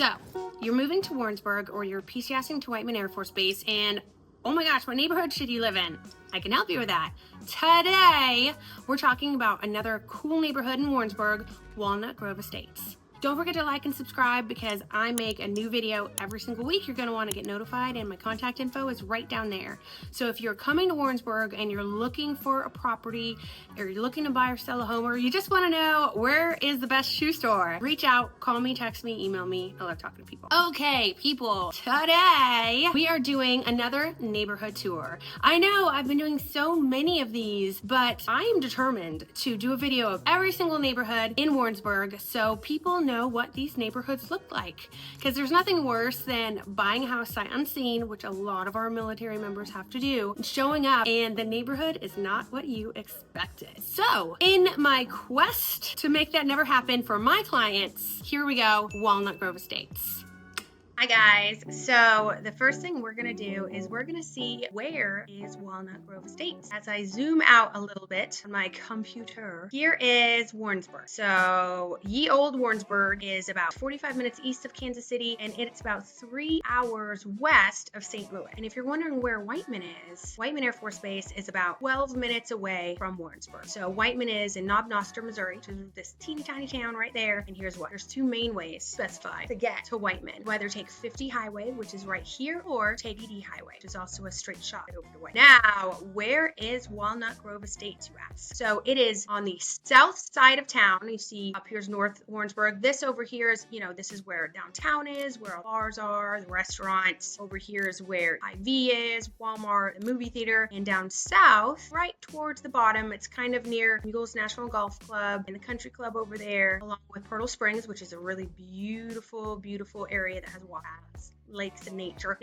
So, you're moving to Warrensburg or you're PCSing to Whiteman Air Force Base and oh my gosh, what neighborhood should you live in? I can help you with that. Today, we're talking about another cool neighborhood in Warrensburg, Walnut Grove Estates. Don't forget to like and subscribe because I make a new video every single week. You're gonna wanna get notified and my contact info is right down there. So if you're coming to Warrensburg and you're looking for a property or you're looking to buy or sell a home or you just wanna know where is the best shoe store, reach out, call me, text me, email me. I love talking to people. Okay, people, today we are doing another neighborhood tour. I know I've been doing so many of these, but I am determined to do a video of every single neighborhood in Warrensburg so people know what these neighborhoods look like, because there's nothing worse than buying a house sight unseen, which a lot of our military members have to do, and showing up and the neighborhood is not what you expected. So in my quest to make that never happen for my clients, here we go, Walnut Grove Estates. Hi guys, so the first thing we're going to do is we're going to see where is Walnut Grove Estates. As I zoom out a little bit on my computer, here is Warrensburg. So ye old Warrensburg is about 45 minutes east of Kansas City and it's about 3 hours west of St. Louis. And if you're wondering where Whiteman is, Whiteman Air Force Base is about 12 minutes away from Warrensburg. So Whiteman is in Noster, Missouri, which is this teeny tiny town right there. And here's what, there's two main ways specified to get to Whiteman. Whether take 50 Highway, which is right here, or take 80 Highway, which is also a straight shot over the way. Now, where is Walnut Grove Estates, you ask? So it is on the south side of town. You see up here's North Warrensburg. This over here is, this is where downtown is, where all bars are, the restaurants. Over here is where IV is, Walmart, the movie theater. And down south, right towards the bottom, it's kind of near Eagles National Golf Club and the country club over there, along with Pearl Springs, which is a really beautiful, beautiful area that has water, lakes, and nature.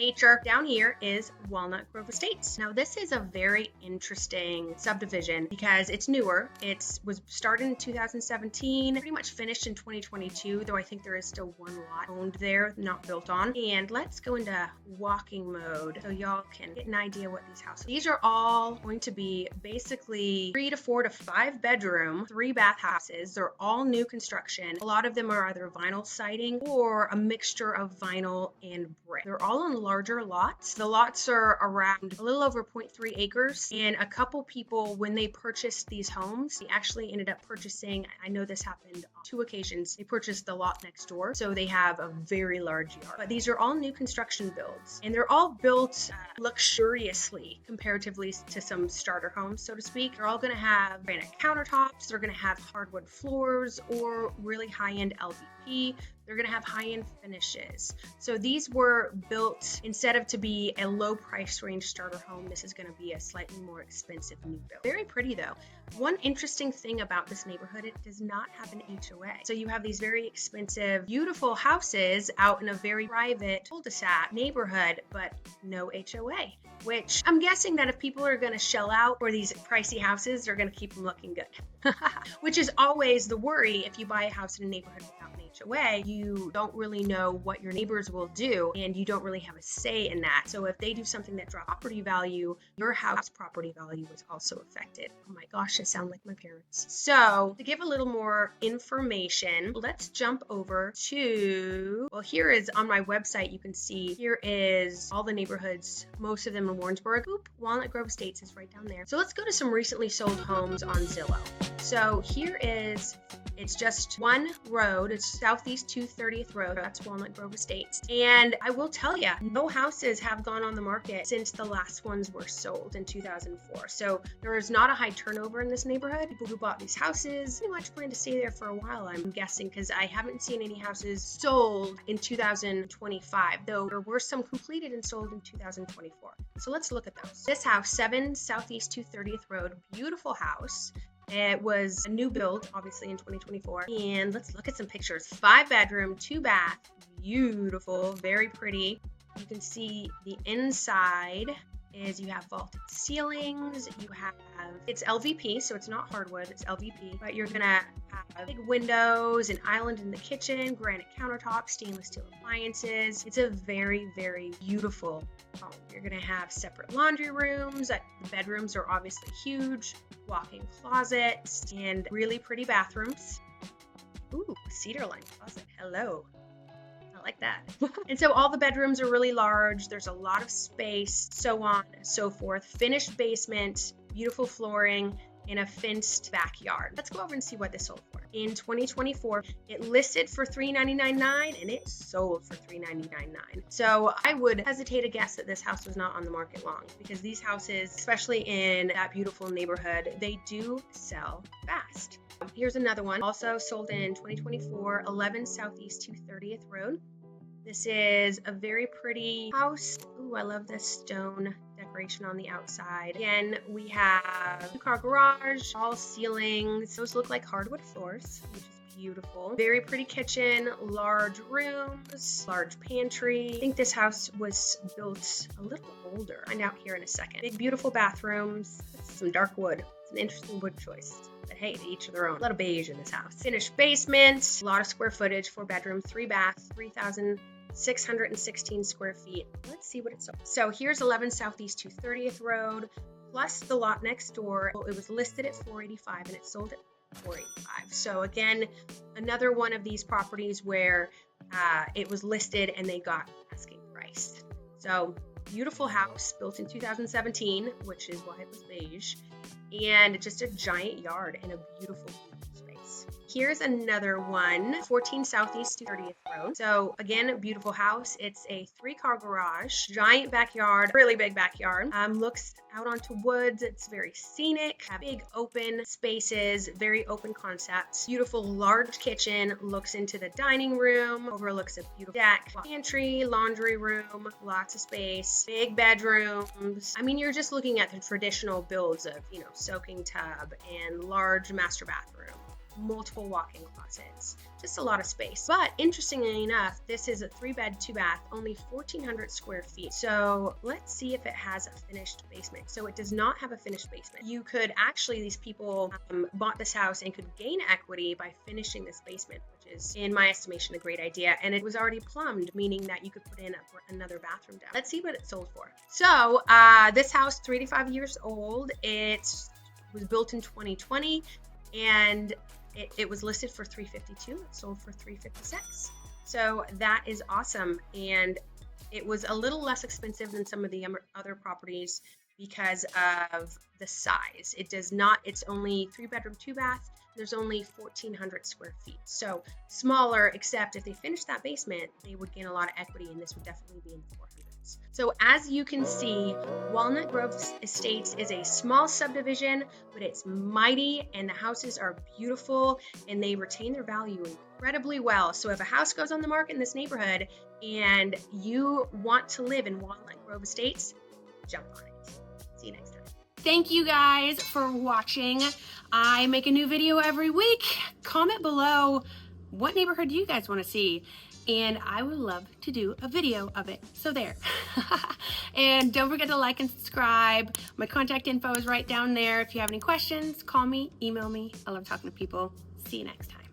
Down here is Walnut Grove Estates. Now this is a very interesting subdivision because it's newer. It was started in 2017, pretty much finished in 2022, though I think there is still one lot owned there, not built on. And let's go into walking mode so y'all can get an idea what these houses are. These are all going to be basically 3 to 4 to 5 bedroom, 3 bath houses. They're all new construction. A lot of them are either vinyl siding or a mixture of vinyl and brick. They're all on larger lots. The lots are around a little over 0.3 acres, and a couple people, when they purchased these homes, they actually ended up purchasing, I know this happened on 2 occasions, they purchased the lot next door, so they have a very large yard. But these are all new construction builds, and they're all built luxuriously comparatively to some starter homes, so to speak. They're all going to have granite countertops, they're going to have hardwood floors or really high-end LVP. They're going to have high-end finishes. So these were built, instead of to be a low price range starter home, this is going to be a slightly more expensive new build. Very pretty though. One interesting thing about this neighborhood, it does not have an HOA. So you have these very expensive, beautiful houses out in a very private cul-de-sac neighborhood, but no HOA. Which I'm guessing that if people are going to shell out for these pricey houses, they're going to keep them looking good. Which is always the worry if you buy a house in a neighborhood without an HOA. You don't really know what your neighbors will do, and you don't really have a say in that. So if they do something that drops property value, your house property value is also affected. Oh my gosh, I sound like my parents. So to give a little more information, let's jump over to, well, here is on my website, you can see here is all the neighborhoods, most of them in Warrensburg. Oop, Walnut Grove Estates is right down there. So let's go to some recently sold homes on Zillow. So here is, it's just one road. It's Southeast 230th Road. That's Walnut Grove Estates. And I will tell you, no houses have gone on the market since the last ones were sold in 2004. So there is not a high turnover in this neighborhood. People who bought these houses pretty much plan to stay there for a while, I'm guessing, because I haven't seen any houses sold in 2025, though there were some completed and sold in 2024. So let's look at those. This house, 7 Southeast 230th Road, beautiful house. It was a new build, obviously, in 2024. And let's look at some pictures. 5 bedroom, 2 bath, beautiful, very pretty. You can see the inside is you have vaulted ceilings, you have, it's LVP, so it's not hardwood, it's LVP, but you're gonna have big windows, an island in the kitchen, granite countertops, stainless steel appliances. It's a very, very beautiful home. You're gonna have separate laundry rooms. The bedrooms are obviously huge, walk-in closets, and really pretty bathrooms. Ooh, cedar lined closet, hello. I like that. And so all the bedrooms are really large. There's a lot of space, so on and so forth. Finished basement, beautiful flooring, in a fenced backyard. Let's go over and see what this sold for. In 2024, it listed for $399,900 and it sold for $399,900. So I would hesitate to guess that this house was not on the market long, because these houses, especially in that beautiful neighborhood, they do sell fast. Here's another one, also sold in 2024, 11 Southeast 230th Road. This is a very pretty house. Ooh, I love this stone decoration on the outside. Again, we have 2-car garage, all ceilings. Those look like hardwood floors, which is beautiful. Very pretty kitchen, large rooms, large pantry. I think this house was built a little older. I'll find out here in a second. Big, beautiful bathrooms, some dark wood. It's an interesting wood choice. But hey, to each of their own. A lot of beige in this house. Finished basement, a lot of square footage, 4 bedrooms, 3 baths, 3,616 square feet. Let's see what it sold. So here's 11 Southeast 230th Road, plus the lot next door. It was listed at $485 and it sold at $485. So again, another one of these properties where it was listed and they got asking price. So beautiful house built in 2017, which is why it was beige, and just a giant yard and a beautiful space. Here's another one, 14 Southeast 30th Road. So again, a beautiful house. It's a 3-car garage, giant backyard, really big backyard. Looks out onto woods. It's very scenic, big open spaces, very open concepts. Beautiful large kitchen, looks into the dining room, overlooks a beautiful deck, pantry, laundry room, lots of space, big bedrooms. I mean, you're just looking at the traditional builds of, soaking tub and large master bathroom, multiple walk-in closets, just a lot of space. But interestingly enough, this is a 3-bed, 2-bath, only 1,400 square feet. So let's see if it has a finished basement. So it does not have a finished basement. You could actually, these people bought this house and could gain equity by finishing this basement, which is, in my estimation, a great idea. And it was already plumbed, meaning that you could put in another bathroom down. Let's see what it sold for. So this house, 3 to 5 years old. It was built in 2020 and it was listed for $352. It sold for $356. So that is awesome. And it was a little less expensive than some of the other properties because of the size. It's only 3-bedroom, 2-bath. There's only 1,400 square feet. So smaller, except if they finish that basement, they would gain a lot of equity, and this would definitely be in the 400s. So as you can see, Walnut Grove Estates is a small subdivision, but it's mighty, and the houses are beautiful, and they retain their value incredibly well. So if a house goes on the market in this neighborhood and you want to live in Walnut Grove Estates, jump on it. See you next time. Thank you guys for watching. I make a new video every week. Comment below what neighborhood you guys want to see, and I would love to do a video of it. So there. And don't forget to like and subscribe. My contact info is right down there. If you have any questions, call me, email me. I love talking to people. See you next time.